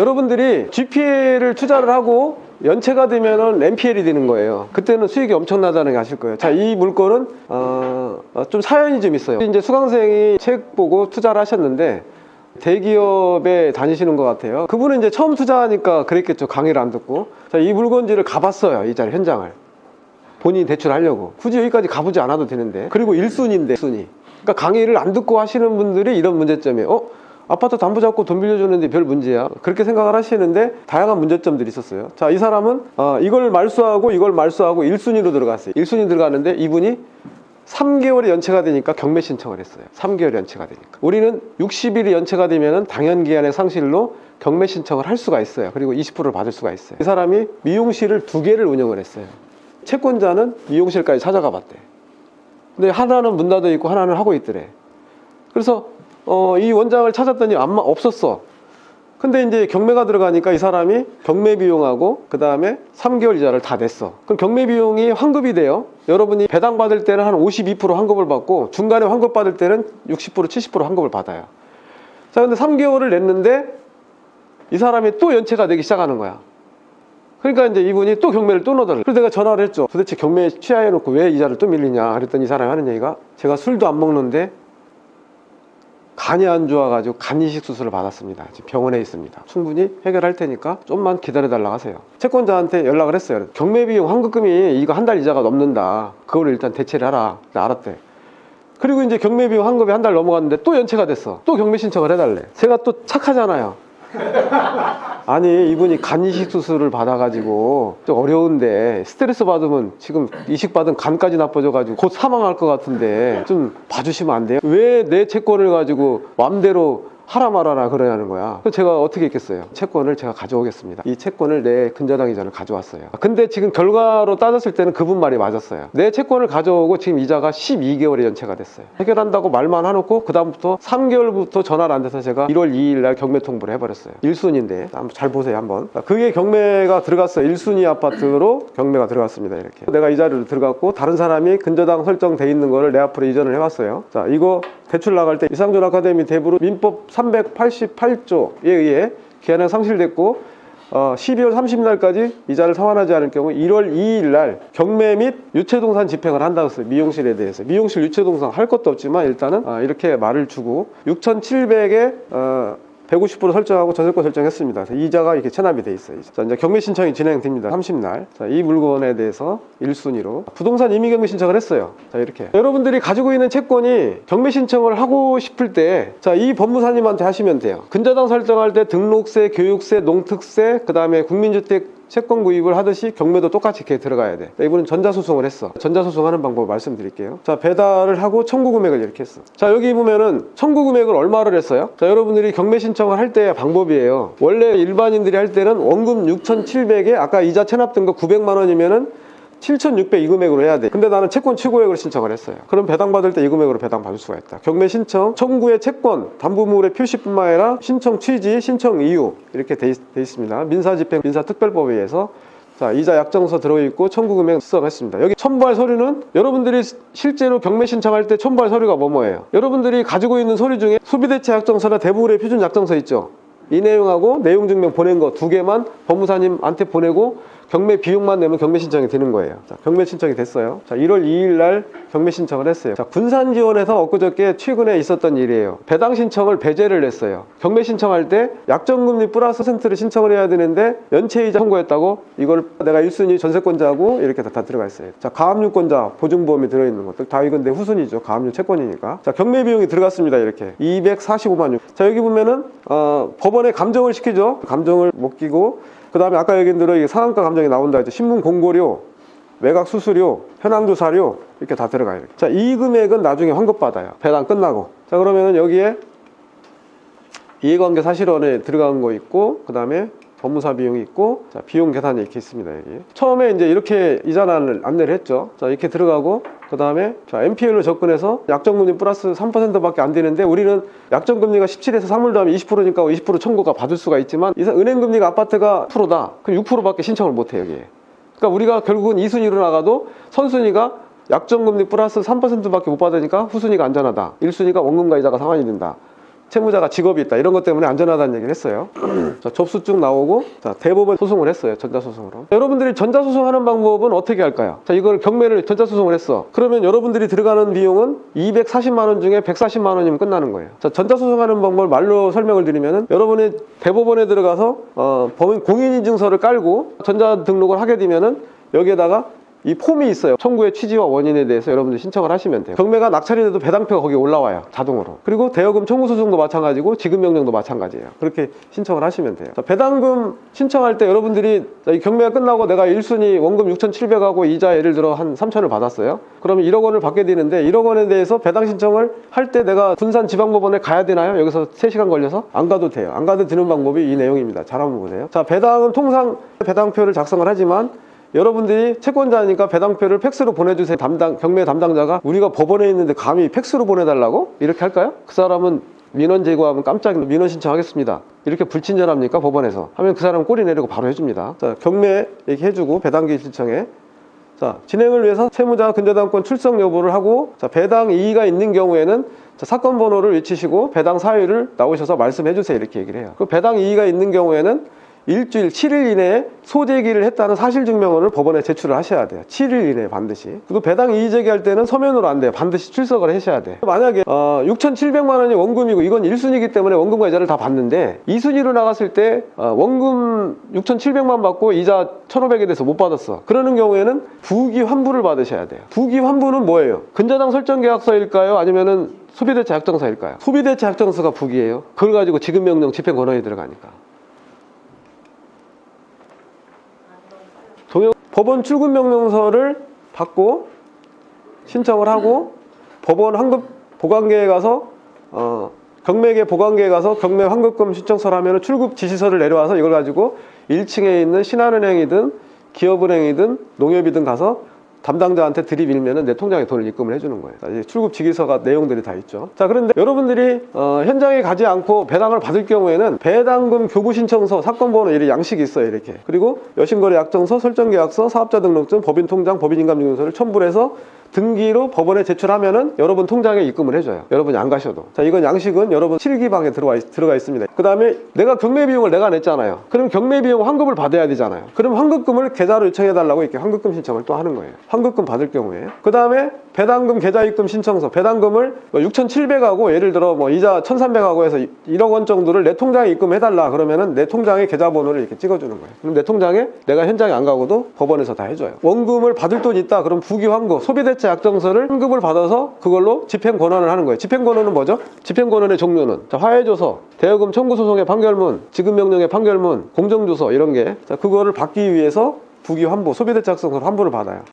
여러분들이 GPL을 투자를 하고 연체가 되면은 NPL이 되는 거예요. 그때는 수익이 엄청나다는 게 아실 거예요. 자, 이 물건은 좀 사연이 좀 있어요. 이제 수강생이 책 보고 투자를 하셨는데 대기업에 다니시는 것 같아요. 그분은 이제 처음 투자하니까 그랬겠죠. 강의를 안 듣고. 자, 이 물건지를 가봤어요. 이 자리 현장을. 본인이 대출하려고. 굳이 여기까지 가보지 않아도 되는데. 그리고 1순위인데 1순위. 그러니까 강의를 안 듣고 하시는 분들이 이런 문제점이에요. 아파트 담보 잡고 돈 빌려주는데 별 문제야. 그렇게 생각을 하시는데 다양한 문제점들이 있었어요. 자, 이 사람은 이걸 말소하고 이걸 말소하고 1순위로 들어갔어요. 1순위 들어가는데 이분이 3개월이 연체가 되니까 경매 신청을 했어요. 3개월 연체가 되니까. 우리는 60일이 연체가 되면 당연기한의 상실로 경매 신청을 할 수가 있어요. 그리고 20%를 받을 수가 있어요. 이 사람이 미용실을 2개를 운영을 했어요. 채권자는 미용실까지 찾아가 봤대. 근데 하나는 문 닫아 있고 하나는 하고 있더래. 그래서 이 원장을 찾았더니 없었어. 근데 이제 경매가 들어가니까 이 사람이 경매 비용하고 그 다음에 3개월 이자를 다 냈어. 그럼 경매 비용이 환급이 돼요. 여러분이 배당 받을 때는 한 52% 환급을 받고 중간에 환급 받을 때는 60% 70% 환급을 받아요. 자, 근데 3개월을 냈는데 이 사람이 또 연체가 되기 시작하는 거야. 그러니까 이제 이분이 또 경매를 또 넣어달라. 그래서 내가 전화를 했죠. 도대체 경매에 취하해놓고 왜 이자를 또 밀리냐 그랬더니 이 사람이 하는 얘기가, 제가 술도 안 먹는데 간이 안 좋아가지고 간 이식 수술을 받았습니다. 지금 병원에 있습니다. 충분히 해결할 테니까 좀만 기다려달라고 하세요. 채권자한테 연락을 했어요. 경매비용 환급금이 이거 한 달 이자가 넘는다. 그거를 일단 대체를 하라. 알았대. 그리고 이제 경매비용 환급이 한 달 넘어갔는데 또 연체가 됐어. 또 경매 신청을 해달래. 제가 또 착하잖아요. 아니, 이분이 간 이식 수술을 받아가지고 좀 어려운데 스트레스 받으면 지금 이식받은 간까지 나빠져가지고 곧 사망할 것 같은데 좀 봐주시면 안 돼요? 왜 내 채권을 가지고 맘대로 하라 말아라 그러냐는 거야. 그래서 제가 어떻게 했겠어요? 채권을 제가 가져오겠습니다. 이 채권을 내 근저당 이자를 가져왔어요. 근데 지금 결과로 따졌을 때는 그분 말이 맞았어요. 내 채권을 가져오고 지금 이자가 12개월의 연체가 됐어요. 해결한다고 말만 해놓고 그 다음부터 3개월부터 전화를 안 돼서 제가 1월 2일 날 경매 통보를 해버렸어요. 1순위인데 한번 잘 보세요. 한번. 그게 경매가 들어갔어요. 1순위 아파트로 경매가 들어갔습니다. 이렇게 내가 이자를 들어갔고 다른 사람이 근저당 설정돼 있는 거를 내 앞으로 이전을 해왔어요. 자, 이거 대출 나갈 때 이상준 아카데미 대부로 민법 388조에 의해 기한은 상실됐고 12월 30일날까지 이자를 상환하지 않을 경우 1월 2일날 경매 및 유체동산 집행을 한다고 했어요. 미용실에 대해서. 미용실 유체동산 할 것도 없지만 일단은 이렇게 말을 주고 6,700에 150% 설정하고 전세권 설정했습니다. 이자가 이렇게 체납이 돼 있어요. 자, 이제 경매 신청이 진행됩니다. 30날. 자, 이 물건에 대해서 1순위로 부동산 임의 경매 신청을 했어요. 자, 이렇게 여러분들이 가지고 있는 채권이 경매 신청을 하고 싶을 때, 자, 이 법무사님한테 하시면 돼요. 근저당 설정할 때 등록세, 교육세, 농특세, 그 다음에 국민주택 채권 구입을 하듯이 경매도 똑같이 이렇게 들어가야 돼. 이분은 전자소송을 했어. 전자소송하는 방법 말씀드릴게요. 자, 배달을 하고 청구 금액을 이렇게 했어. 자, 여기 보면은 청구 금액을 얼마를 했어요? 자, 여러분들이 경매 신청을 할 때 방법이에요. 원래 일반인들이 할 때는 원금 6,700에 아까 이자 체납된 거 900만 원이면은 7,600 이 금액으로 해야 돼. 근데 나는 채권 최고액으로 신청을 했어요. 그럼 배당 받을 때 이 금액으로 배당 받을 수가 있다. 경매 신청, 청구의 채권, 담보물의 표시뿐만 아니라 신청 취지, 신청 이유 이렇게 돼 있습니다. 민사집행, 민사특별법에 의해서 자, 이자 약정서 들어있고 청구 금액 수정했습니다. 여기 첨부할 서류는 여러분들이 실제로 경매 신청할 때 첨부할 서류가 뭐예요? 여러분들이 가지고 있는 서류 중에 소비대체 약정서나 대부울의 표준 약정서 있죠? 이 내용하고 내용증명 보낸 거 2개만 법무사님한테 보내고 경매 비용만 내면 경매 신청이 되는 거예요. 자, 경매 신청이 됐어요. 자, 1월 2일 날 경매 신청을 했어요. 자, 군산지원에서 엊그저께 최근에 있었던 일이에요. 배당 신청을 배제를 했어요. 경매 신청할 때 약정금리 플러스 %를 신청을 해야 되는데 연체이자 청구했다고 이걸 내가 1순위 전세권자하고 이렇게 다 들어가 있어요. 자, 가압류권자 보증보험이 들어있는 것들 다 이건 내 후순위죠. 가압류 채권이니까. 자, 경매 비용이 들어갔습니다. 이렇게 245만 6. 자, 여기 보면은 법원에 감정을 시키죠. 감정을 못 끼고 그 다음에 아까 얘기한 대로 상한가 감정이 나온다 했죠. 신문 공고료, 매각 수수료, 현황조사료 이렇게 다 들어가요. 자, 이 금액은 나중에 환급받아요. 배당 끝나고. 자, 그러면은 여기에 이해관계 사실원에 들어간 거 있고 그 다음에 법무사 비용이 있고 자, 비용 계산이 이렇게 있습니다. 여기 처음에 이제 이렇게 이자난을 안내를 했죠. 자, 이렇게 들어가고 그 다음에 자, NPL로 접근해서 약정금리 플러스 3%밖에 안 되는데 우리는 약정금리가 17에서 3을 더하면 20%니까 20% 청구가 받을 수가 있지만 은행금리가 아파트가 10%다. 그럼 6%밖에 신청을 못해 여기에. 그러니까 우리가 결국은 2순위로 나가도 선순위가 약정금리 플러스 3%밖에 못 받으니까 후순위가 안전하다. 1순위가 원금과 이자가 상환이 된다. 채무자가 직업이 있다 이런 것 때문에 안전하다는 얘기를 했어요. 자, 접수 쭉 나오고 자, 대법원 소송을 했어요. 전자소송으로. 여러분들이 전자소송하는 방법은 어떻게 할까요? 자, 이걸 경매를 전자소송을 했어. 그러면 여러분들이 들어가는 비용은 240만 원 중에 140만 원이면 끝나는 거예요. 자, 전자소송하는 방법을 말로 설명을 드리면은 여러분이 대법원에 들어가서 법인 공인인증서를 깔고 전자등록을 하게 되면은 여기에다가 이 폼이 있어요. 청구의 취지와 원인에 대해서 여러분들 신청을 하시면 돼요. 경매가 낙찰이 돼도 배당표가 거기에 올라와요. 자동으로. 그리고 대여금 청구 소송도 마찬가지고 지급명령도 마찬가지예요. 그렇게 신청을 하시면 돼요. 자, 배당금 신청할 때 여러분들이 이 경매가 끝나고 내가 1순위 원금 6,700하고 이자 예를 들어 한 3,000을 받았어요. 그러면 1억 원을 받게 되는데 1억 원에 대해서 배당 신청을 할 때 내가 군산지방법원에 가야 되나요? 여기서 3시간 걸려서? 안 가도 돼요. 안 가도 되는 방법이 이 내용입니다. 잘 한번 보세요. 자, 배당은 통상 배당표를 작성을 하지만 여러분들이 채권자니까 배당표를 팩스로 보내주세요. 경매 담당자가 우리가 법원에 있는데 감히 팩스로 보내달라고? 이렇게 할까요? 그 사람은 민원 제기하면 깜짝 민원 신청하겠습니다. 이렇게 불친절합니까? 법원에서 하면 그 사람은 꼬리 내리고 바로 해줍니다. 자, 경매 얘기해주고 배당기 신청에 자, 진행을 위해서 채무자 근저당권 출석 여부를 하고 자, 배당 이의가 있는 경우에는 자, 사건 번호를 외치시고 배당 사유를 나오셔서 말씀해 주세요. 이렇게 얘기를 해요. 그 배당 이의가 있는 경우에는 일주일 7일 이내에 소제기를 했다는 사실증명원을 법원에 제출을 하셔야 돼요. 7일 이내에 반드시. 그리고 배당 이의 제기할 때는 서면으로 안 돼요. 반드시 출석을 하셔야 돼. 만약에 6,700만 원이 원금이고 이건 1순위이기 때문에 원금과 이자를 다 받는데 2순위로 나갔을 때 원금 6,700만 받고 이자 1,500에 대해서 못 받았어. 그러는 경우에는 부기 환부를 받으셔야 돼요. 부기 환부는 뭐예요? 근저당 설정 계약서일까요? 아니면은 소비대체 약정서일까요? 소비대체 약정서가 부기예요. 그걸 가지고 지급명령 집행 권한이 들어가니까. 법원 출금 명령서를 받고 신청을 하고 법원 환급 보관계에 가서 경매계 보관계에 가서 경매 환급금 신청서를 하면 출급 지시서를 내려와서 이걸 가지고 1층에 있는 신한은행이든 기업은행이든 농협이든 가서 담당자한테 들이밀면은 내 통장에 돈을 입금을 해주는 거예요. 자, 이제 출급 지기서가 내용들이 다 있죠. 자, 그런데 여러분들이 현장에 가지 않고 배당을 받을 경우에는 배당금 교부 신청서, 사건 번호 이런 양식이 있어요. 이렇게. 그리고 여신거래 약정서, 설정계약서, 사업자 등록증, 법인 통장, 법인 인감증명서를 첨부를 해서 등기로 법원에 제출하면은 여러분 통장에 입금을 해줘요. 여러분이 안 가셔도. 자, 이건 양식은 여러분 실기방에 들어가 있습니다. 그 다음에 내가 경매 비용을 내가 냈잖아요. 그럼 경매 비용 환급을 받아야 되잖아요. 그럼 환급금을 계좌로 요청해달라고 이렇게 환급금 신청을 또 하는 거예요. 환급금 받을 경우에. 그 다음에 배당금 계좌 입금 신청서. 배당금을 6,700하고 예를 들어 뭐 이자 1,300하고 해서 1억 원 정도를 내 통장에 입금해달라. 그러면은 내 통장에 계좌번호를 이렇게 찍어주는 거예요. 그럼 내 통장에 내가 현장에 안 가고도 법원에서 다 해줘요. 원금을 받을 돈 있다. 그럼 부기 환급, 소비대체 약정서를 환급을 받아서 그걸로 집행 권한을 하는 거예요. 집행 권한은 뭐죠? 집행 권한의 종류는 자, 화해조서, 대여금 청구 소송의 판결문, 지급명령의 판결문, 공정조서 이런 게 자, 그거를 받기 위해서 부기 환부, 소비대체 약정서 환부를 받아요.